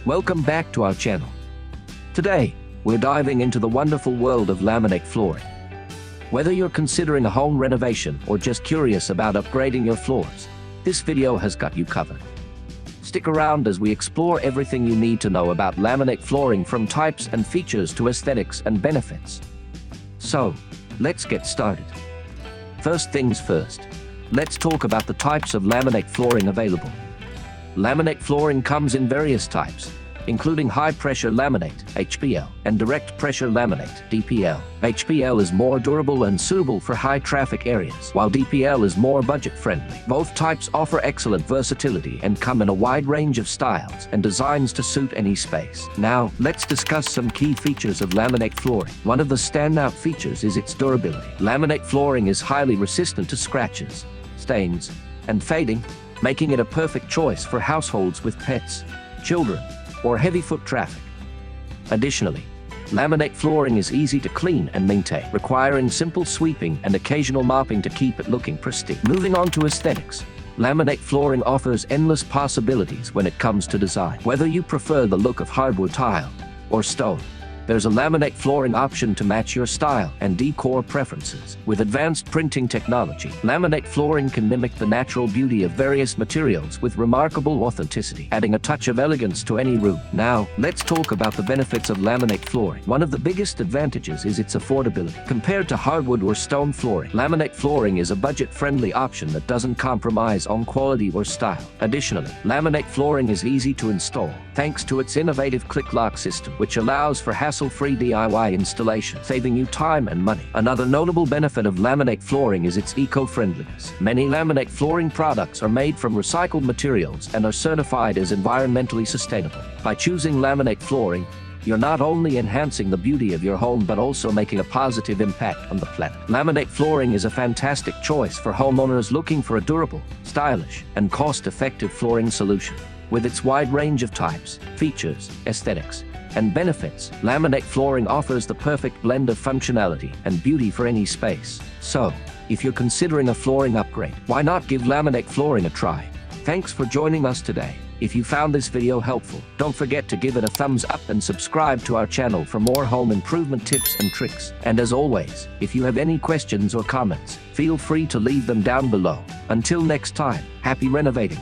Welcome back to our channel. Today, we're diving into the wonderful world of laminate flooring. Whether you're considering a home renovation or just curious about upgrading your floors, this video has got you covered. Stick around as we explore everything you need to know about laminate flooring, from types and features to aesthetics and benefits. So, let's get started. First things first, let's talk about the types of laminate flooring available. Laminate flooring comes in various types, including high-pressure laminate, HPL, and direct-pressure laminate, DPL. HPL is more durable and suitable for high-traffic areas, while DPL is more budget-friendly. Both types offer excellent versatility and come in a wide range of styles and designs to suit any space. Now, let's discuss some key features of laminate flooring. One of the standout features is its durability. Laminate flooring is highly resistant to scratches, stains, and fading, making it a perfect choice for households with pets, children, or heavy foot traffic. Additionally, laminate flooring is easy to clean and maintain, requiring simple sweeping and occasional mopping to keep it looking pristine. Moving on to aesthetics, laminate flooring offers endless possibilities when it comes to design. Whether you prefer the look of hardwood tile or stone, there's a laminate flooring option to match your style and decor preferences. With advanced printing technology, laminate flooring can mimic the natural beauty of various materials with remarkable authenticity, adding a touch of elegance to any room. Now, let's talk about the benefits of laminate flooring. One of the biggest advantages is its affordability. Compared to hardwood or stone flooring, laminate flooring is a budget-friendly option that doesn't compromise on quality or style. Additionally, laminate flooring is easy to install, thanks to its innovative click-lock system, which allows for hassle-free DIY installation, saving you time and money. Another notable benefit of laminate flooring is its eco-friendliness. Many laminate flooring products are made from recycled materials and are certified as environmentally sustainable. By choosing laminate flooring, you're not only enhancing the beauty of your home but also making a positive impact on the planet. Laminate flooring is a fantastic choice for homeowners looking for a durable, stylish, and cost-effective flooring solution. With its wide range of types, features, aesthetics, and benefits, laminate flooring offers the perfect blend of functionality and beauty for any space. So, if you're considering a flooring upgrade, why not give laminate flooring a try? Thanks for joining us today. If you found this video helpful, don't forget to give it a thumbs up and subscribe to our channel for more home improvement tips and tricks. And as always, if you have any questions or comments, feel free to leave them down below. Until next time, happy renovating!